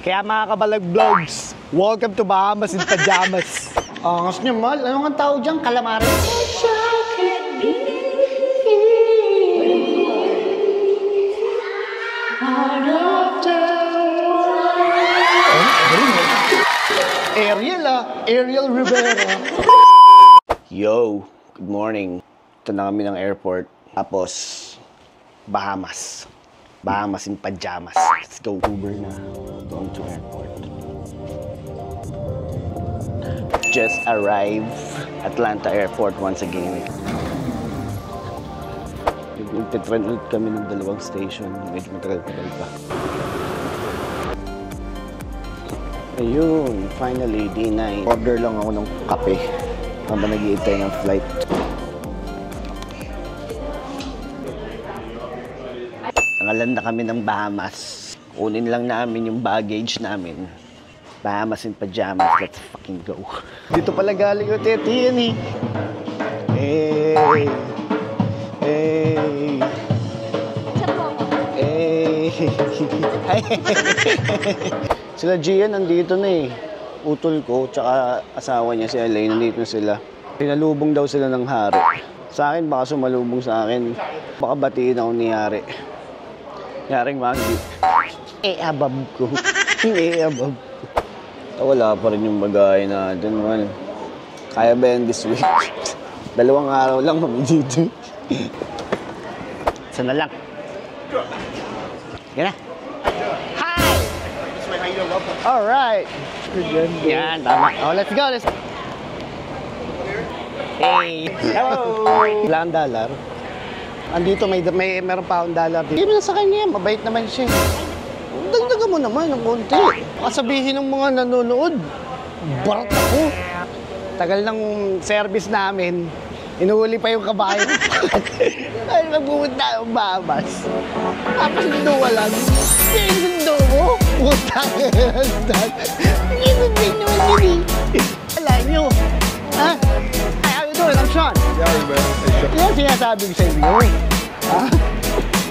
Kaya mga kabalag vlogs, welcome to Bahamas in Pajamas. Angas niyo, mal. Ano nga tawag dyan? Calamares? Ariel Rivera. Yo, good morning. Ito na kami ng airport. Tapos, Bahamas. Bahamas in Pajamas. Let's go. Uber na. Going to airport. Just arrived Atlanta Airport once again. Nagtitrend ulit kami ng dalawang station. Medyo matagal-tagal pa. Ayun, finally, D9. Order lang ako ng kape habang nag-iintay ng flight. Nangalanda kami ng Bahamas. Kunin lang namin yung baggage namin. Bahamas in Pajamas, let's fucking go. Dito pala galing yung tetiyan eh. Hey! Hey! Hey! Sila Gian nandito na eh. Utol ko, tsaka asawa niya si Alay, nandito na sila. Pinalubong daw sila ng hari. Sa akin, baka sumalubong sa akin. Baka batiin ako ni Yari. Yaring Maggi. Abab ko. Abab ko. Wala pa rin yung bagay na dun man. Kaya ba yan this week? 2 araw lang kami dito. Sana lang. Yan na. Alright. Yan, tama. Oh, let's go. Hey. Hello. $1. Andito meron pa akong dollar. Hindi mo na sa kanya. Mabait naman siya. Dagdagan mo naman ng konti. Kasabihin ng mga nanonood. Barat ako. Tagal ng service namin. Inuhuli pa yung kabayo. Ay, magpupunta ang Bahamas. Tapos hindi walang. Sinundo mo? Putang ina. Sinundo nyo yun. Wala nyo. Ha? Ay, how you doing? I'm Sean. Yan sinasabi ko sa inyo. Ha?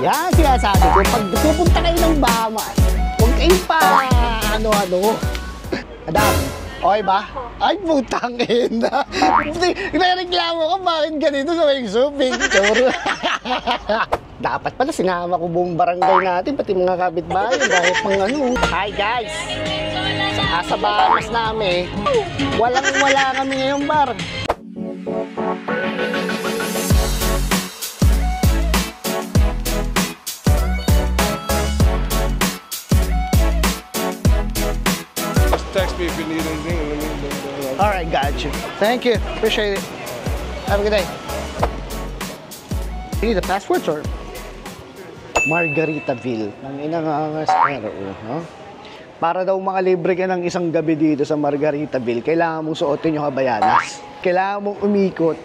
Yan sinasabi ko. Pag pupunta kayo ng Bahamas, huwag kayong pa ano-ano. Adam, okay ba? Ay, putang ina. Nagreklamo ka, bakit ganito sa picture? Dapat pala sinama ko buong barangay natin, pati mga kapitbahay, dahil pang ano. Hi guys! Sa Bahamas namin, walang-wala kami ngayong bar. Text me if you need anything. Alright, got you. Thank you. Appreciate it. Have a good day. You need the passports or? Margaritaville. Ang inangangas pero, huh? Para daw makalibre ka ng isang gabi dito sa Margaritaville, kailangan mong suotin yung habayanas. Kailangan mong umikot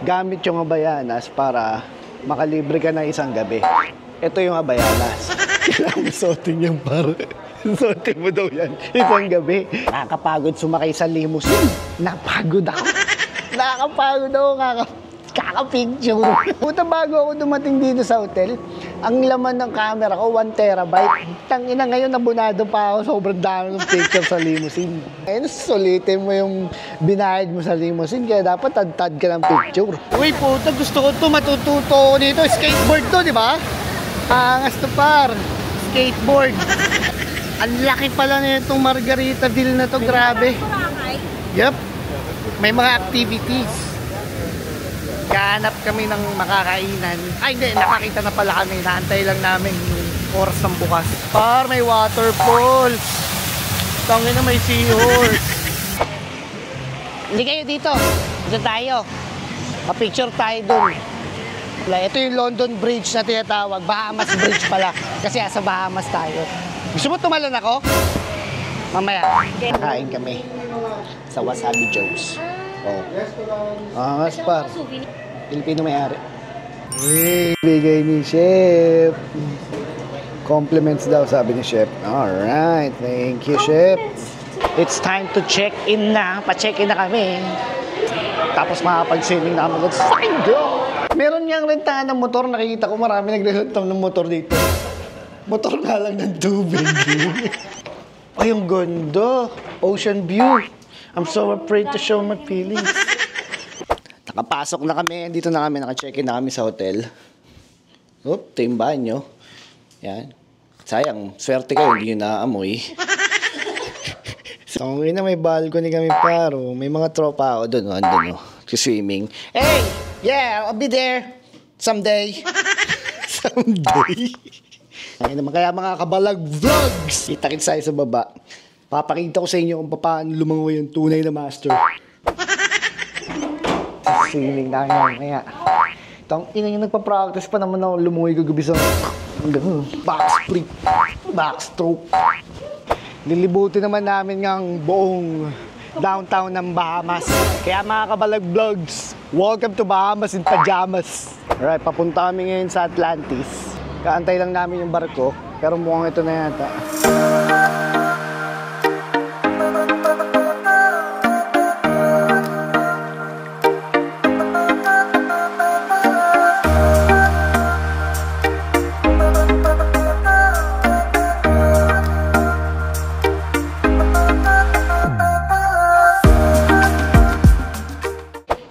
gamit yung habayanas para makalibre ka ng isang gabi. Ito yung habayanas. Kailangan mong suotin yung para. Suotin mo daw yan isang gabi. Nakakapagod sumakay sa limousine. Napagod ako. Nakakapagod ako kakapicture. Puta, bago ako dumating dito sa hotel, ang laman ng camera ko 1 terabyte. Tangina, ngayon nabunado pa ako. Sobrang dami ng picture sa limousine. Ngayon, sulitin mo yung binayad mo sa limousine, kaya dapat tad-tad ka ng picture. Uy, puta, gusto ko ito. Matututo ko dito. Skateboard to, di ba? Angas to par. Skateboard. Ang laki pala na itong Margaritaville na to, grabe. Yep. May mga activities. Kahanap kami ng makakainan. Ay, hindi. Nakakita na pala kami. Naantay lang namin yung oras ng bukas. Par, may waterfalls. Tangin na may seahorse. Hindi kayo dito. Dito tayo. Pa-picture tayo dun. Ito yung London Bridge na tinatawag. Bahamas Bridge pala. Kasi sa Bahamas tayo. Gusto mo tumalon ako? Mamaya. Nakain kami sa Wasabi Joe's. Oh. Angas par. Pilipino may-ari. Hey, bigay ni Chef. Compliments daw, sabi ni Chef. Alright, thank you, Chef. It's time to check in na. Pa-check in na kami. Tapos makapag-swimming na kami. Let's fucking go! Meron niyang rentahan ng motor. Nakikita ko marami nagre-renta ng motor dito. Motor nga lang ng tubig. Ay, ang ganda. Ocean view. I'm so afraid to show my feelings. Nakapasok na kami. Dito na kami. Naka-check-in na kami sa hotel. Oop, ito yung banyo. Yan. Sayang, swerte kayo. Hindi nyo naaamoy. So, ngayon na may balcony kami paro. May mga tropa ako doon. Andun, swimming. Hey! Yeah, I'll be there. Someday. Someday. Ay naman kaya mga kabalag vlogs. Kita-kits tayo sa baba. Papakita ko sa inyo kung paano lumangoy yung tunay na master. Swimming na kaya. Itong ina yung nagpa-practice pa naman ako lumangoy kagabi sa backsplit, backstroke. Lilibutin naman namin ng buong downtown ng Bahamas. Kaya mga kabalag vlogs, welcome to Bahamas in pajamas. Alright, papunta kami ngayon sa Atlantis. Kaantay lang namin yung barko, pero mukhang ito na yata.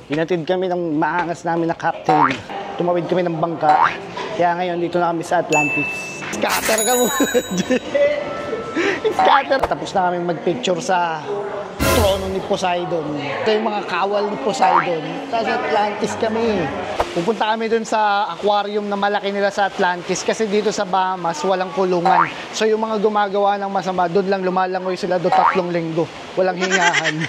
Hinatid kami ng maangas namin na captain. Tumawid kami ng bangka. Kaya ngayon, dito na kami sa Atlantis. Scatter ka mo! Scatter! Tapos na kami magpicture sa trono ni Poseidon. Ito yung mga kawal ni Poseidon. Sa Atlantis kami. Pupunta kami dun sa aquarium na malaki nila sa Atlantis kasi dito sa Bahamas, walang kulungan. So yung mga gumagawa ng masama, dun lang lumalangoy sila do 3 linggo. Walang hingahan.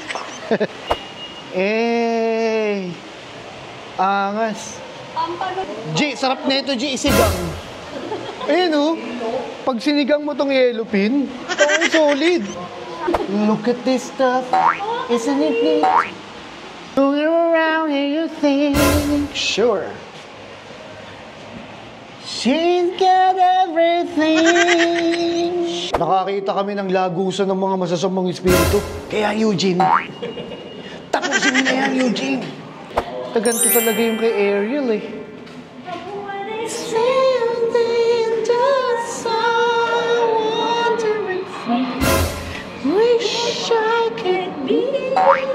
Angas. G, sarap na ito, G, isigang. Ayun o, pag sinigang mo tong yellowfin, ito solid. Look at this stuff, isn't it neat? Moving around here you think, sure. She's got everything. Nakakita kami ng lagusan ng mga masasamang espiritu. Kaya Eugene, tapusin mo na yan, Eugene. Ganito talaga yung kay Ariel eh. Wish I could be part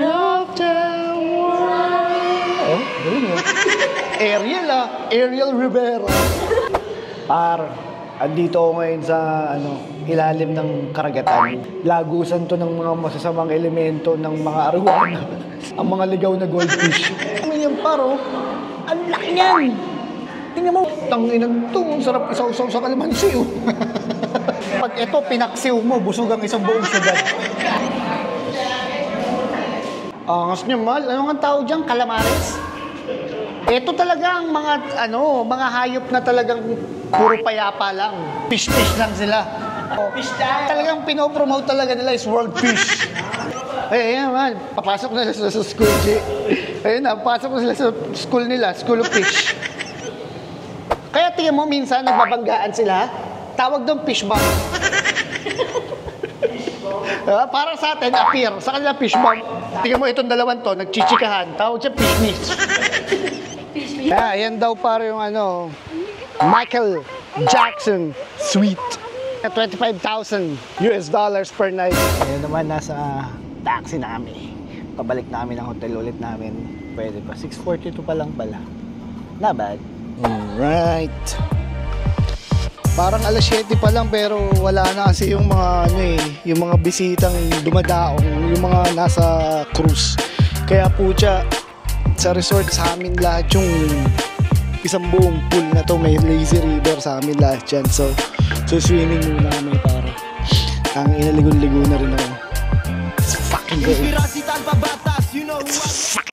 of the world. Oh, Ariel Ariel Rivera. Andito ako ngayon sa ilalim ng karagatan. Lagusan to ng mga masasamang elemento ng mga arwana. Ang mga ligaw na goldfish. Yan paro, ang laki niyan. Tingnan mo, tanginang to, ang sarap isaw-saw sa kalamansi. Pag ito pinaksiw mo, busog ang isang buong syudad. Angas niya, mahal. Ano nga tawag dyan? Calamares? Ito talaga ang mga hayop na talagang puro payapa lang. Fish-fish lang sila. Fish time. Talagang pinopromote talaga nila is world fish. Ayan man, papasok na sila sa school, G. Ayun na, papasok na sila sa school nila, school of fish. Kaya tingnan mo, minsan nagbabanggaan sila. Tawag doon fish bomb. Para sa atin, appear. Sa kanila fish bomb. Tingnan mo itong dalawan to, nagchichikahan. Tawag siya fish miss. Yan daw para yung Michael Jackson suite. $25,000 per night. Ngayon naman nasa taxi namin. Pabalik namin ang hotel ulit namin. Pwede pa. 6:42 pa lang pala. Not bad. Alright. Parang alas 7 pa lang pero wala na kasi yung mga yung mga bisitang dumadaong, yung mga nasa cruise. Kaya po sa resort sa amin lahat yung isang buong pool na to, may lazy river sa amin lahat dyan. So swimming muna kami para ang inaligon-ligo na rin ako. It's fucking good.